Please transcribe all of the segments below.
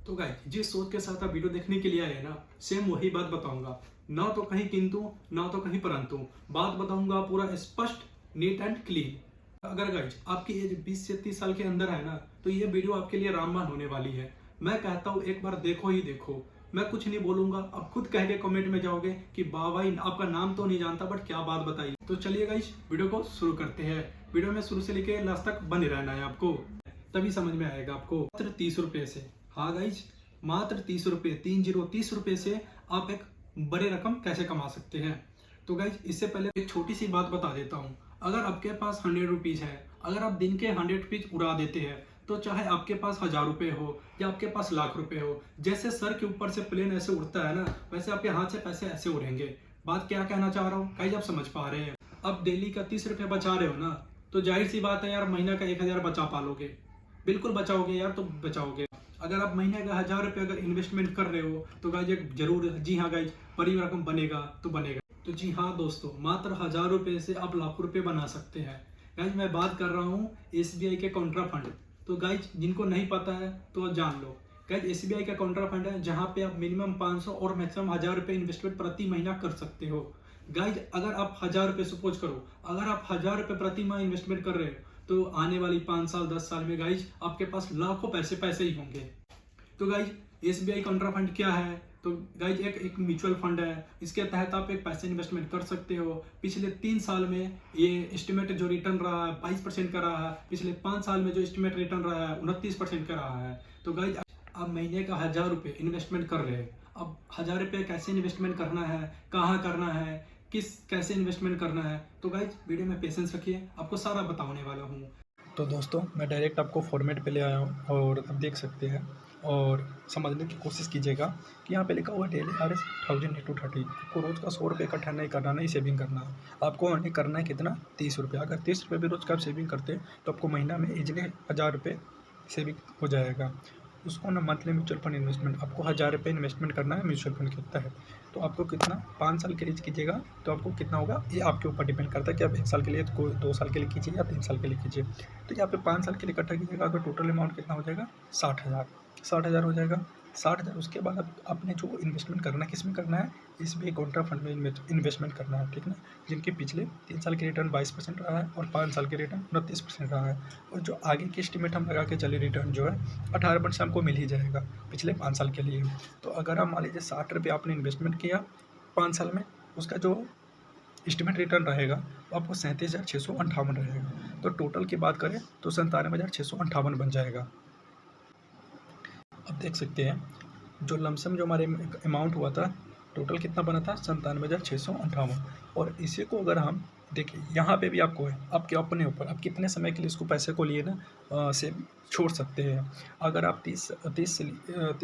तो गाइस जिस सोच के साथ आप वीडियो देखने के लिए आए हैं ना, सेम वही बात बताऊंगा। ना तो कहीं किंतु, ना तो कहीं परंतु, बात बताऊंगा पूरा स्पष्ट, नीट एंड क्लीन। अगर गाइस आपकी एज 20 से 30 साल के अंदर है ना, तो ये वीडियो आपके लिए रामबाण होने वाली है। मैं कहता हूँ एक बार देखो ही देखो। मैं कुछ नहीं बोलूंगा, अब खुद कह के कमेंट में जाओगे कि वाह भाई आपका नाम तो नहीं जानता बट क्या बात बताई। तो चलिए गाइस वीडियो को शुरू करते हैं। वीडियो में शुरू से लेके लास्ट तक बने रहना है आपको, तभी समझ में आएगा आपको। मात्र 30 रुपए से, हाँ गाइज, मात्र 30 रुपए, 30 रुपए से आप एक बड़े रकम कैसे कमा सकते हैं। तो गाइज इससे पहले एक छोटी सी बात बता देता हूँ। अगर आपके पास 100 रुपीज है, अगर आप दिन के 100 रुपीज उड़ा देते हैं, तो चाहे आपके पास 1000 रुपए हो या आपके पास लाख रुपए हो, जैसे सर के ऊपर से प्लेन ऐसे उड़ता है ना, वैसे आपके हाथ से पैसे ऐसे उड़ेंगे। बात क्या कहना चाह रहा हूँ गाइज, आप समझ पा रहे हैं। अब डेली का 30 रुपए बचा रहे हो ना, तो जाहिर सी बात है यार, महीना का 1000 बचा पालोगे। बिल्कुल बचाओगे यार, तो बचाओगे। अगर आप महीने का 1000 रुपये अगर इन्वेस्टमेंट कर रहे हो, तो गाइज एक जरूर, जी हाँ गाइज, बड़ी रकम बनेगा तो बनेगा। तो जी हाँ दोस्तों, मात्र 1000 रुपये से आप लाखों रुपए बना सकते हैं। गाइज मैं बात कर रहा हूँ एसबीआई के कॉन्ट्रा फंड। तो गाइज जिनको नहीं पता है तो जान लो। गाइज एसबीआई का कॉन्ट्रा फंड है जहाँ पे आप मिनिमम 500 और मैक्सिमम 1000 रुपये इन्वेस्टमेंट प्रति महीना कर सकते हो। गाइज अगर आप 1000 रुपये सपोज करो, अगर आप 1000 रुपये प्रति माह इन्वेस्टमेंट कर रहे हो, तो आने वाली 5 साल 10 साल में गाइज आपके पास लाखों पैसे पैसे ही होंगे। तो गाइज एसबीआई कॉन्ट्रा फंड क्या है? तो गाइज एक म्यूचुअल फंड है। इसके तहत आप एक पैसे इन्वेस्टमेंट कर सकते हो। पिछले 3 साल में ये एस्टिमेटेड जो रिटर्न रहा है 22% का रहा है। पिछले 5 साल में जो एस्टिमेट रिटर्न रहा है 29% का रहा है। तो गाइज आप महीने का 1000 रुपये इन्वेस्टमेंट कर रहे हैं। अब 1000 रुपये कैसे इन्वेस्टमेंट करना है, कहाँ करना है, कैसे इन्वेस्टमेंट करना है, तो गाइज वीडियो में पेशेंस रखिए, आपको सारा बताने वाला हूँ। तो दोस्तों मैं डायरेक्ट आपको फॉर्मेट पे ले आया हूँ और आप देख सकते हैं और समझने की कोशिश कीजिएगा कि यहाँ पे लिखा हुआ डेली RS 1000 × 30। आपको रोज़ का 100 रुपये इकट्ठा नहीं करना, नहीं सेविंग करना है। आपको अर्निंग करना है कितना, 30 रुपये। अगर 30 रुपये भी रोज़ का आप सेविंग करते हैं तो आपको महीना में इजीली 1000 रुपये सेविंग हो जाएगा। उसको ना मंथली म्यूचुअल फंड इन्वेस्टमेंट, आपको 1000 रुपये इन्वेस्टमेंट करना है म्यूचुअल फंड के तहत। तो आपको कितना, 5 साल के लिए कीजिएगा तो आपको कितना होगा, ये आपके ऊपर डिपेंड करता है कि आप 1 साल के लिए, कोई 2 साल के लिए कीजिए या 3 साल के लिए कीजिए। तो यहाँ पे 5 साल के लिए इकट्ठा कीजिएगा तो टोटल अमाउंट कितना हो जाएगा, 60,000। 60,000 हो जाएगा। 60,000 उसके बाद आप अपने जो इन्वेस्टमेंट करना है, किस में करना है, इसमें कॉन्ट्रा फंड में इन्वेस्टमेंट करना है, ठीक ना। जिनके पिछले 3 साल के रिटर्न 22% रहा है और 5 साल के रिटर्न 29% रहा है। और जो आगे की एस्टिमेट हम लगा के चले, रिटर्न जो है 18% हमको मिल ही जाएगा पिछले 5 साल के लिए। तो अगर आप मान लीजिए 60 रुपये आपने इन्वेस्टमेंट किया 5 साल में, उसका जो एस्टिमेट रिटर्न रहेगा वो आपको 37,658 रहेगा। तो टोटल की बात करें तो 97,658 बन जाएगा। अब देख सकते हैं जो लमसम जो हमारे अमाउंट हुआ था, टोटल कितना बना था, 97,658। और इसी को अगर हम देखिए, यहाँ पे भी आपको है, आपके अपने ऊपर आप कितने समय के लिए इसको पैसे को लिए ना से छोड़ सकते हैं। अगर आप 30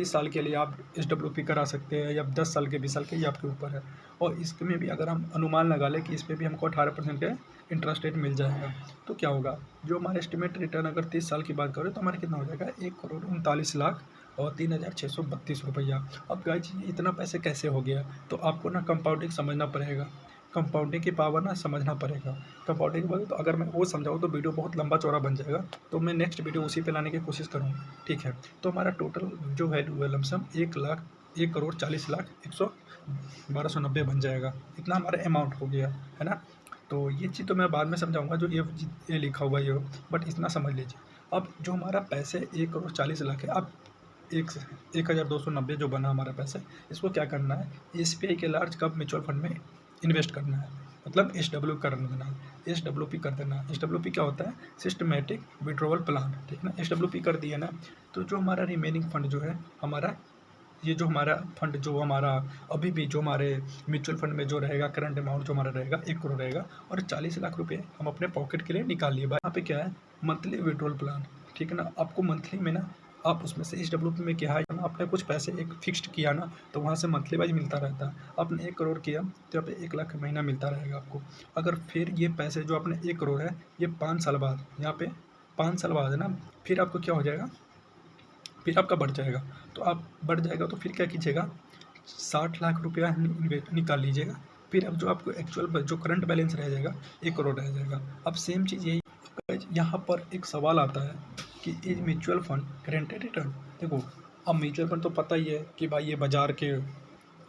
साल के लिए आप SWP करा सकते हैं, या 10 साल के, 20 साल के, ये आपके ऊपर है। और इसमें भी अगर हम अनुमान लगा लें कि इस पर भी हमको 18% का इंटरेस्ट रेट मिल जाएगा, तो क्या होगा, जो हमारा एस्टिमेट रिटर्न अगर 30 साल की बात करें तो हमारा कितना हो जाएगा, 1,39,00,000 और 3,632 रुपया। अब गाइज इतना पैसे कैसे हो गया, तो आपको ना कंपाउंडिंग समझना पड़ेगा, कंपाउंडिंग की पावर ना समझना पड़ेगा। कंपाउंडिंग की बात तो अगर मैं वो समझाऊँ तो वीडियो बहुत लंबा चौड़ा बन जाएगा, तो मैं नेक्स्ट वीडियो उसी पे लाने की कोशिश करूँगा, ठीक है। तो हमारा टोटल जो वैल्यू है लमसम 1,40,00,000 1290 बन जाएगा। इतना हमारा अमाउंट हो गया है ना। तो ये चीज़ तो मैं बाद में समझाऊँगा, जो ये लिखा हुआ है ये, बट इतना समझ लीजिए। अब जो हमारा पैसे 1,40,00,000 है, अब 1,290 जो बना हमारा पैसा, इसको क्या करना है, SBI के लार्ज कैप म्यूचुअल फंड में इन्वेस्ट करना है, मतलब SW कर देना है, SWP कर देना है। SWP क्या होता है, सिस्टमेटिक विड्रॉवल प्लान, ठीक ना। SWP कर दिया ना, तो जो हमारा रिमेनिंग फंड जो है हमारा, ये जो हमारा फंड जो हमारा अभी भी जो हमारे म्यूचुअल फंड में जो रहेगा, करंट अमाउंट जो हमारा रहेगा 1 करोड़ रहेगा, और 40 लाख रुपए हम अपने पॉकेट के लिए निकाल लिए। यहाँ पे क्या है, मंथली विड्रॉल प्लान, ठीक है ना। आपको मंथली में ना, आप उसमें से SWP में क्या है ना, आपने कुछ पैसे एक फिक्स्ड किया ना, तो वहाँ से मंथली वाइज मिलता रहता है। आपने 1 करोड़ किया तो यहाँ पे 1 लाख महीना मिलता रहेगा आपको। अगर फिर ये पैसे जो आपने 1 करोड़ है, ये 5 साल बाद, यहाँ पे 5 साल बाद है ना, फिर आपको क्या हो जाएगा, फिर आपका बढ़ जाएगा। तो आप बढ़ जाएगा तो फिर क्या कीजिएगा, 60 लाख रुपया निकाल लीजिएगा। फिर अब जो आपको एक्चुअल जो करंट बैलेंस रह जाएगा 1 करोड़ रह जाएगा। अब सेम चीज़ यही, यहाँ पर एक सवाल आता है कि is mutual fund guaranteed return. देखो अब म्यूचुअल फंड तो पता ही है कि भाई ये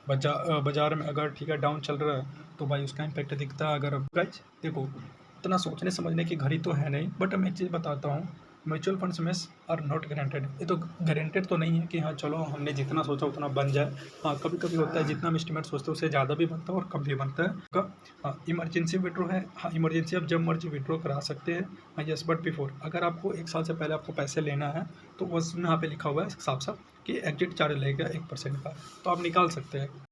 बाजार में अगर ठीक है डाउन चल रहा है तो भाई उसका इम्पैक्ट दिखता है। अगर गाइज देखो, इतना सोचने समझने की घड़ी तो है नहीं, बट मैं एक चीज़ बताता हूँ, म्यूचुअल फंड्स में आर नॉट गारंटेड। ये तो गारंटेड तो नहीं है कि हाँ चलो हमने जितना सोचा उतना बन जाए। हाँ कभी कभी होता है जितना हम एस्टिमेट सोचते हैं उससे ज़्यादा भी बनता है और कम भी बनता है। कब? हाँ इमरजेंसी विड्रो है, हाँ इमरजेंसी आप जब मर्जी विड्रो करा सकते हैं। हाँ यस, बट बिफोर अगर आपको 1 साल से पहले आपको पैसे लेना है तो बस यहाँ पे लिखा हुआ है साफ साफ कि एग्जिट चार्ज लगेगा 1% का, तो आप निकाल सकते हैं।